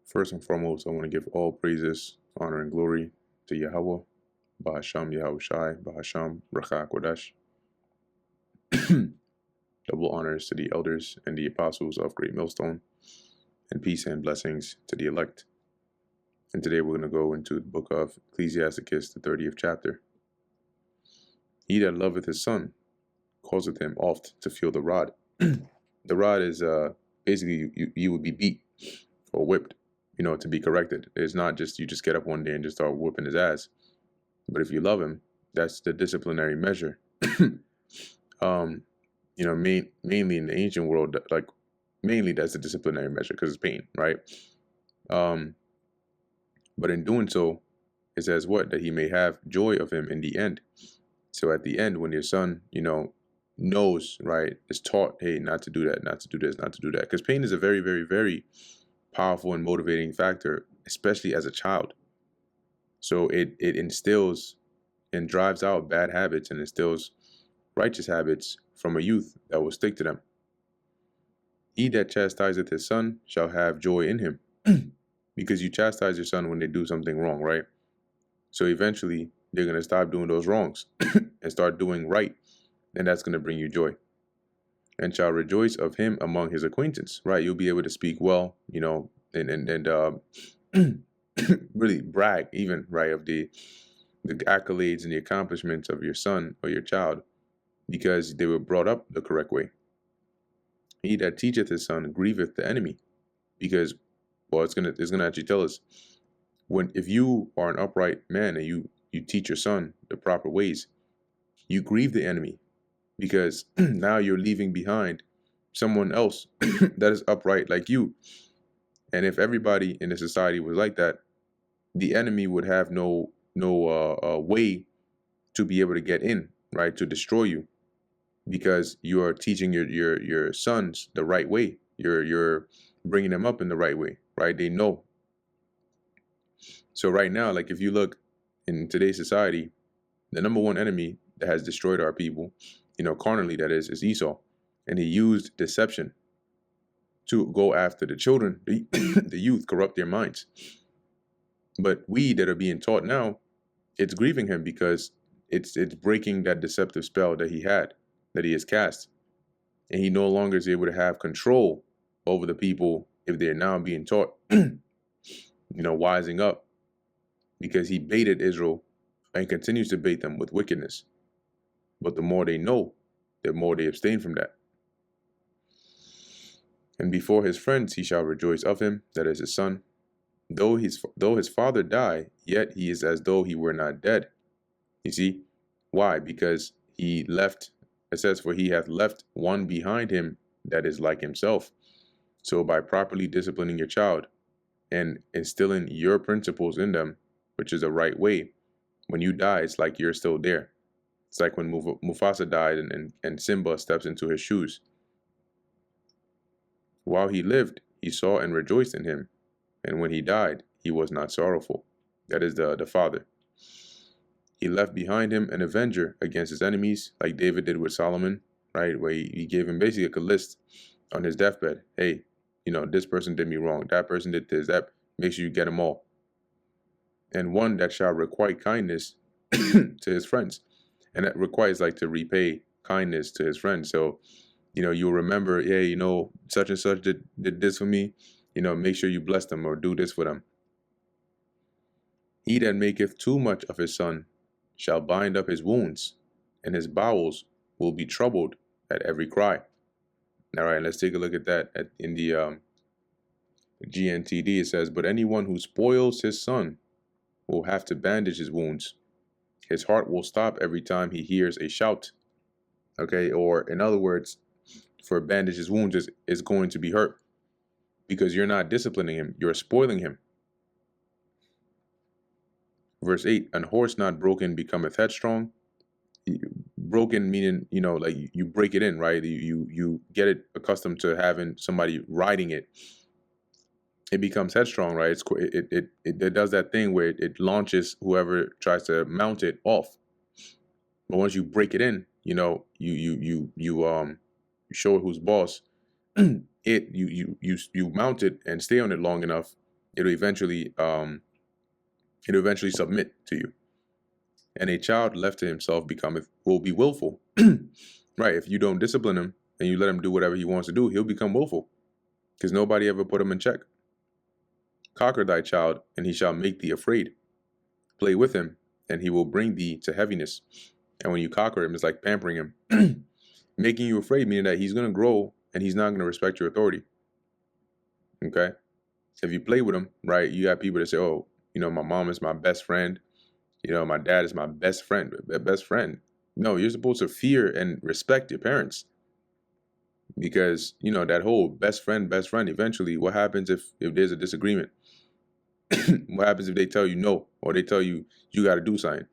First and foremost, I want to give all praises, honor, and glory to Yahweh, Bahasham Yahushai, Bahasham Rachah Kodesh. Double honors to the elders and the apostles of Great Millstone, and peace and blessings to the elect. And today we're going to go into the book of Ecclesiasticus, the 30th chapter. He that loveth his son causeth him oft to feel the rod. The rod is basically you would be beat or whipped, to be corrected. It's not just you just get up one day and just start whooping his ass. But if you love him, that's the disciplinary measure. Mainly in the ancient world, mainly that's the disciplinary measure because it's pain, right? But in doing so, it says what? That he may have joy of him in the end. So at the end, when your son, knows, right, is taught, hey, not to do that, not to do this, not to do that. Because pain is a very, very, very powerful and motivating factor, especially as a child. So it instills and drives out bad habits and instills righteous habits from a youth that will stick to them. He that chastiseth his son shall have joy in him. Because you chastise your son when they do something wrong, right? So eventually they're going to stop doing those wrongs and start doing right. And that's going to bring you joy. And shall rejoice of him among his acquaintance, right? You'll be able to speak well, and really brag even, right, of the accolades and the accomplishments of your son or your child, because they were brought up the correct way. He that teacheth his son grieveth the enemy, because, well, it's gonna actually tell us, if you are an upright man and you teach your son the proper ways, you grieve the enemy, because now you're leaving behind someone else that is upright like you. And if everybody in the society was like that, the enemy would have no way to be able to get in, right, to destroy you, because you are teaching your sons the right way. You're bringing them up in the right way, right? They know. So right now, like if you look in today's society, the number one enemy that has destroyed our people, carnally, that is Esau. And he used deception to go after the children, the youth, corrupt their minds. But we that are being taught now, it's grieving him because it's breaking that deceptive spell that he has cast. And he no longer is able to have control over the people if they're now being taught, wising up, because he baited Israel and continues to bait them with wickedness. But the more they know, the more they abstain from that. And before his friends he shall rejoice of him, that is his son. Though his father die, yet he is as though he were not dead. You see? Why? Because he left, it says, for he hath left one behind him that is like himself. So by properly disciplining your child and instilling your principles in them, which is the right way, when you die, it's like you're still there. It's like when Mufasa died and Simba steps into his shoes. While he lived, he saw and rejoiced in him. And when he died, he was not sorrowful. That is the father. He left behind him an avenger against his enemies, like David did with Solomon, right? Where he gave him basically a list on his deathbed. Hey, this person did me wrong. That person did this. That makes sure you get them all. And one that shall requite kindness to his friends. And that requires like to repay kindness to his friends. So, you'll remember, yeah, such and such did this for me. Make sure you bless them or do this for them. He that maketh too much of his son shall bind up his wounds, and his bowels will be troubled at every cry. All right, let's take a look at that in the GNTD. It says, but anyone who spoils his son will have to bandage his wounds. His heart will stop every time he hears a shout. Okay, or in other words, for bandage his wounds is going to be hurt, because you're not disciplining him, you're spoiling him. Verse 8, an horse not broken becometh headstrong. Broken meaning, like you break it in, right? You get it accustomed to having somebody riding it. It becomes headstrong, right? It does that thing where it launches whoever tries to mount it off. But once you break it in, you show who's boss. You mount it and stay on it long enough, it'll eventually submit to you. And a child left to himself will be willful. Right? If you don't discipline him and you let him do whatever he wants to do, he'll become willful because nobody ever put him in check. Conquer thy child, and he shall make thee afraid. Play with him, and he will bring thee to heaviness. And when you conquer him, it's like pampering him, making you afraid, meaning that he's going to grow and he's not going to respect your authority. Okay? If you play with him, right, you have people that say, oh, my mom is my best friend. My dad is my best friend. No, you're supposed to fear and respect your parents. Because, that whole best friend, eventually, what happens if there's a disagreement? What happens if they tell you no, or they tell you got to do something?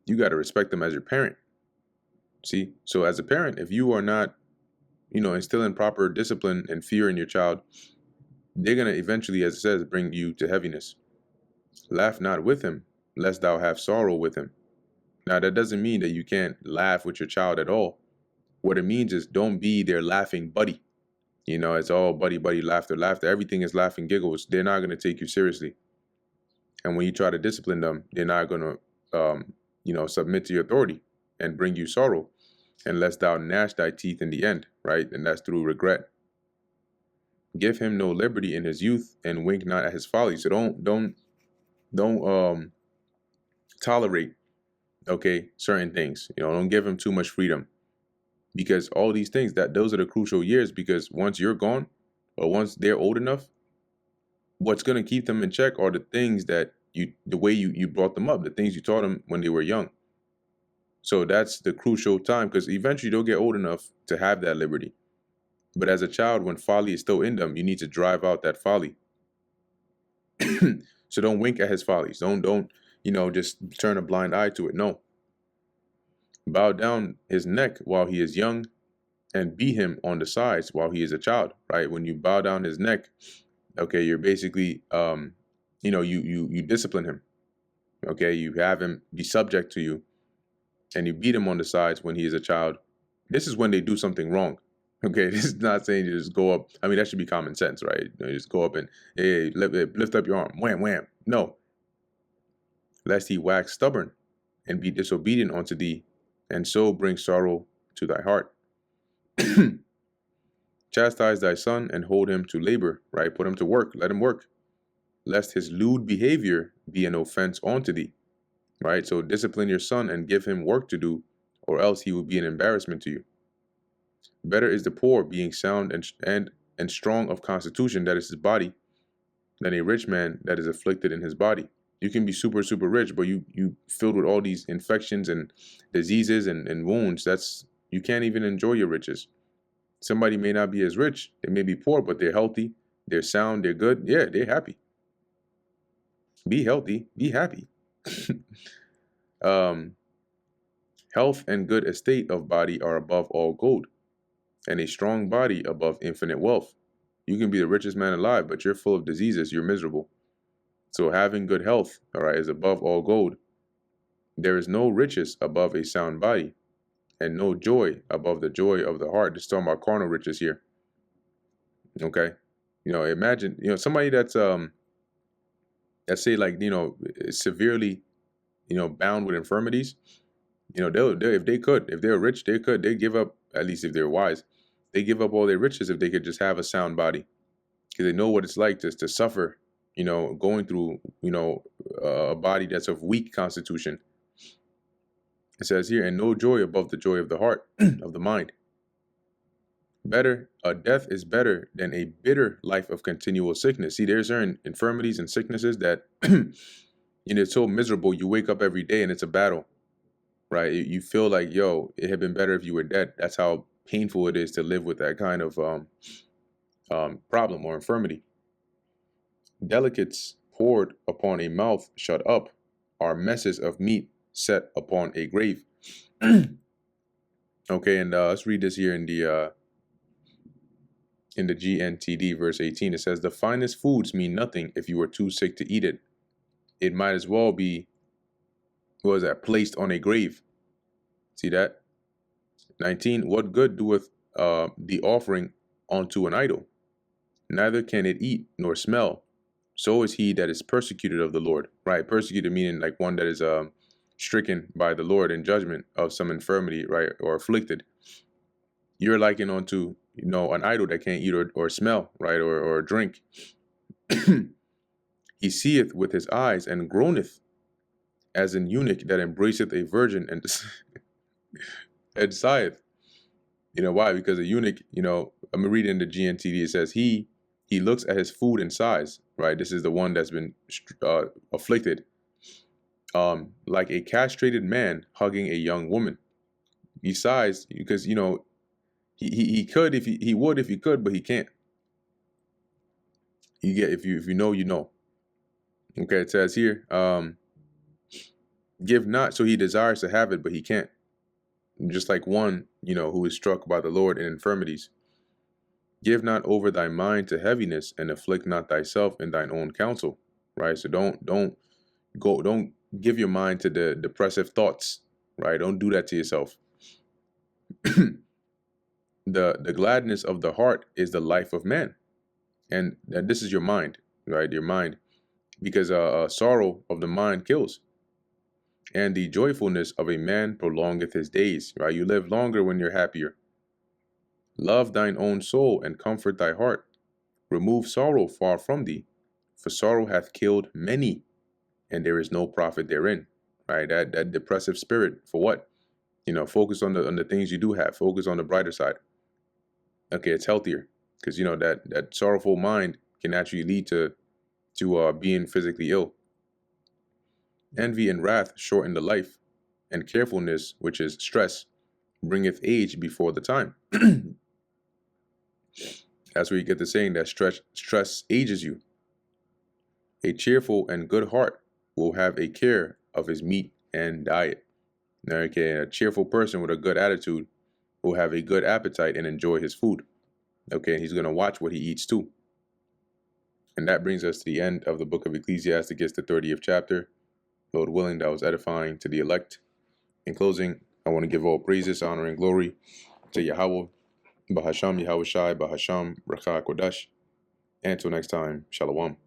You got to respect them as your parent. See? So as a parent, if you are not, instilling proper discipline and fear in your child, they're going to eventually, as it says, bring you to heaviness. Laugh not with him, lest thou have sorrow with him. Now, that doesn't mean that you can't laugh with your child at all. What it means is don't be their laughing buddy. It's all buddy, laughter. Everything is laughing giggles. They're not going to take you seriously. And when you try to discipline them, they're not going to, submit to your authority and bring you sorrow, unless thou gnash thy teeth in the end, right? And that's through regret. Give him no liberty in his youth, and wink not at his folly. So don't tolerate, certain things. Don't give him too much freedom, because all these things, those are the crucial years. Because once you're gone, or once they're old enough, what's going to keep them in check are the things that the way you brought them up, the things you taught them when they were young. So that's the crucial time, because eventually they'll get old enough to have that liberty. But as a child, when folly is still in them, you need to drive out that folly. So don't wink at his follies. Don't just turn a blind eye to it. No. Bow down his neck while he is young, and beat him on the sides while he is a child. Right? When you bow down his neck, you're basically you discipline him. You have him be subject to you, and you beat him on the sides when he is a child. This is when they do something wrong. This is not saying you just go up. I mean, that should be common sense, right? You just go up and, hey, lift up your arm. Wham, wham. No. Lest he wax stubborn and be disobedient unto thee, and so bring sorrow to thy heart. Chastise thy son and hold him to labor, right? Put him to work. Let him work. Lest his lewd behavior be an offense unto thee, right? So discipline your son and give him work to do, or else he will be an embarrassment to you. Better is the poor being sound and strong of constitution, that is his body, than a rich man that is afflicted in his body. You can be super, super rich, but you filled with all these infections and diseases and wounds. You can't even enjoy your riches. Somebody may not be as rich, they may be poor, but they're healthy, they're sound, they're good. Yeah, they're happy. Be healthy, be happy. Health and good estate of body are above all gold, and a strong body above infinite wealth. You can be the richest man alive, but you're full of diseases, you're miserable. So having good health, all right, is above all gold. There is no riches above a sound body, and no joy above the joy of the heart. Just talking about carnal riches here. Okay? Imagine, somebody that's say like, severely, bound with infirmities. If they're rich, they give up, at least if they're wise, they give up all their riches if they could just have a sound body, because they know what it's like to suffer, going through, a body that's of weak constitution. It says here, and no joy above the joy of the heart, of the mind. A death is better than a bitter life of continual sickness. See, there's certain infirmities and sicknesses that, it's so miserable. You wake up every day and it's a battle. Right? You feel like, it had been better if you were dead. That's how painful it is to live with that kind of problem or infirmity. Delicates poured upon a mouth shut up are messes of meat set upon a grave. Okay, and let's read this here in the GNTD, verse 18. It says, the finest foods mean nothing if you are too sick to eat it. It might as well be, placed on a grave. See that? 19, what good doeth the offering unto an idol? neither can it eat nor smell. So is he that is persecuted of the Lord. Right? Persecuted meaning like one that is stricken by the Lord in judgment of some infirmity, right? Or afflicted. You're likened unto, an idol that can't eat or smell, right? Or drink. He seeth with his eyes and groaneth as an eunuch that embraceth a virgin and and sigheth. Why? Because a eunuch, I'm reading the GNTD, it says he looks at his food and sighs, right? This is the one that's been afflicted, like a castrated man hugging a young woman. He sighs because, he could if he would if he could, but he can't. You get, if you know, you know. Okay, it says here, give not, so he desires to have it, but he can't. Just like one, who is struck by the Lord in infirmities. Give not over thy mind to heaviness, and afflict not thyself in thine own counsel. Right? So don't give your mind to the depressive thoughts. Right? Don't do that to yourself. The gladness of the heart is the life of man. And this is your mind, right? Your mind. Because sorrow of the mind kills. And the joyfulness of a man prolongeth his days, right? You live longer when you're happier. Love thine own soul and comfort thy heart. Remove sorrow far from thee, for sorrow hath killed many, and there is no profit therein. Right? That depressive spirit, for what? Focus on the things you do have. Focus on the brighter side. Okay, it's healthier because that sorrowful mind can actually lead to being physically ill. Envy and wrath shorten the life, and carefulness, which is stress, bringeth age before the time. That's where you get the saying that stress ages you. A cheerful and good heart will have a care of his meat and diet. Okay, a cheerful person with a good attitude will have a good appetite and enjoy his food. Okay, and he's going to watch what he eats too. And that brings us to the end of the book of Ecclesiasticus, the 30th chapter. Lord willing, that was edifying to the elect. In closing, I want to give all praises, honor, and glory to Yahweh, Bahasham Yahweh Shai, Bahasham Rakha Kodash. And until next time, Shalom.